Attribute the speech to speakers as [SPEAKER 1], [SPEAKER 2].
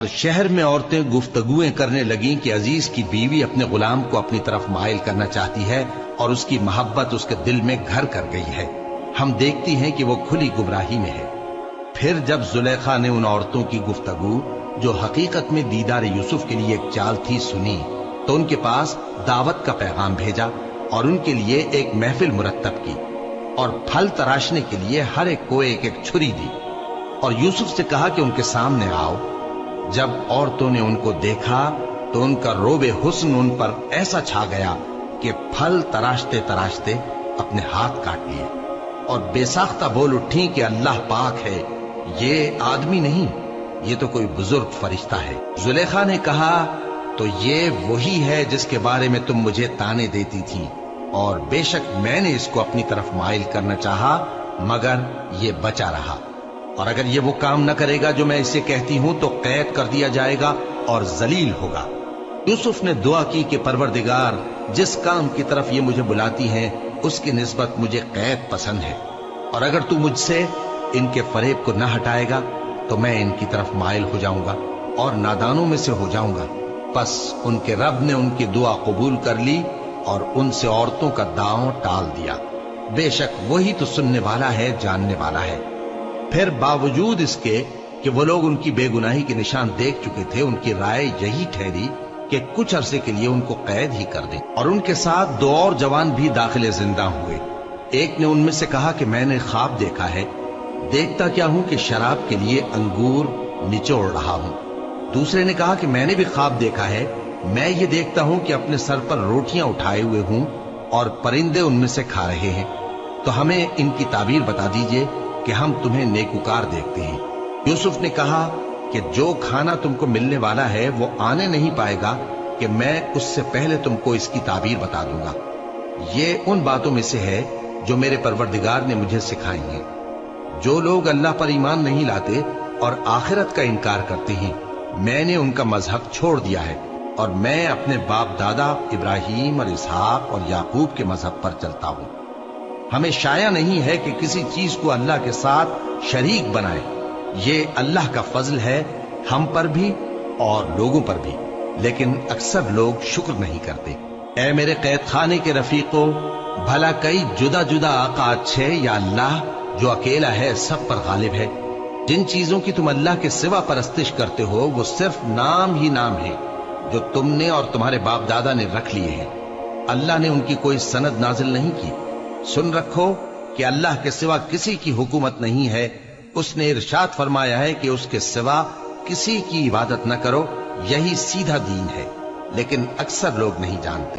[SPEAKER 1] شہر میں عورتیں گفتگویں کرنے لگیں کہ عزیز کی بیوی اپنے غلام کو اپنی طرف مائل کرنا چاہتی ہے اور اس کی محبت اس کے دل میں گھر کر گئی ہے. ہم دیکھتی ہیں کہ وہ کھلی گمراہی میں ہے. پھر جب زلیخا نے ان عورتوں کی گفتگو جو حقیقت میں دیدار یوسف کے لیے ایک چال تھی سنی تو ان کے پاس دعوت کا پیغام بھیجا اور ان کے لیے ایک محفل مرتب کی اور پھل تراشنے کے لیے ہر ایک کو ایک ایک چھری دی اور یوسف سے کہا کہ ان کے سامنے آؤ. جب عورتوں نے ان کو دیکھا تو ان کا روب حسن ان پر ایسا چھا گیا کہ پھل تراشتے تراشتے اپنے ہاتھ کاٹ لیے اور بے ساختہ بول اٹھی کہ اللہ پاک ہے، یہ آدمی نہیں، یہ تو کوئی بزرگ فرشتہ ہے. زلیخا نے کہا تو یہ وہی ہے جس کے بارے میں تم مجھے تانے دیتی تھی، اور بے شک میں نے اس کو اپنی طرف مائل کرنا چاہا مگر یہ بچا رہا، اور اگر یہ وہ کام نہ کرے گا جو میں اسے کہتی ہوں تو قید کر دیا جائے گا اور ذلیل ہوگا. یوسف نے دعا کی کہ پروردگار، جس کام کی طرف یہ مجھے بلاتی ہیں اس کی نسبت مجھے قید پسند ہے، اور اگر تو مجھ سے ان کے فریب کو نہ ہٹائے گا تو میں ان کی طرف مائل ہو جاؤں گا اور نادانوں میں سے ہو جاؤں گا. پس ان کے رب نے ان کی دعا قبول کر لی اور ان سے عورتوں کا داؤں ٹال دیا. بے شک وہی تو سننے والا ہے، جاننے والا ہے. پھر باوجود اس کے کہ وہ لوگ ان کی بے گناہی کے نشان دیکھ چکے تھے، ان کی رائے یہی ٹھہری کہ کچھ عرصے کے لیے ان کو قید ہی کر دیں. اور ان کے ساتھ دو اور جوان بھی داخل زندہ ہوئے. ایک نے ان میں سے کہا کہ میں نے خواب دیکھا ہے، دیکھتا کیا ہوں کہ شراب کے لیے انگور نچوڑ رہا ہوں. دوسرے نے کہا کہ میں نے بھی خواب دیکھا ہے، میں یہ دیکھتا ہوں کہ اپنے سر پر روٹیاں اٹھائے ہوئے ہوں اور پرندے ان میں سے کھا رہے ہیں. تو ہمیں ان کی تعبیر بتا دیجئے کہ ہم تمہیں نیکوکار دیکھتے ہیں. یوسف نے کہا کہ جو کھانا تم کو ملنے والا ہے وہ آنے نہیں پائے گا کہ میں اس سے پہلے تم کو اس کی تعبیر بتا دوں گا. یہ ان باتوں میں سے ہے جو میرے پروردگار نے مجھے سکھائی ہیں. جو لوگ اللہ پر ایمان نہیں لاتے اور آخرت کا انکار کرتے ہیں، میں نے ان کا مذہب چھوڑ دیا ہے اور میں اپنے باپ دادا ابراہیم اور اسحاق اور یعقوب کے مذہب پر چلتا ہوں. ہمیں شایع نہیں ہے کہ کسی چیز کو اللہ کے ساتھ شریک بنائے. یہ اللہ کا فضل ہے ہم پر بھی اور لوگوں پر بھی، لیکن اکثر لوگ شکر نہیں کرتے. اے میرے قید خانے کے رفیقو، بھلا کئی جدا جدا آقا اچھے یا اللہ جو اکیلا ہے سب پر غالب ہے؟ جن چیزوں کی تم اللہ کے سوا پرستش کرتے ہو وہ صرف نام ہی نام ہے جو تم نے اور تمہارے باپ دادا نے رکھ لیے ہیں. اللہ نے ان کی کوئی سند نازل نہیں کی. سن رکھو کہ اللہ کے سوا کسی کی حکومت نہیں ہے. اس نے ارشاد فرمایا ہے کہ اس کے سوا کسی کی عبادت نہ کرو، یہی سیدھا دین ہے، لیکن اکثر لوگ نہیں جانتے.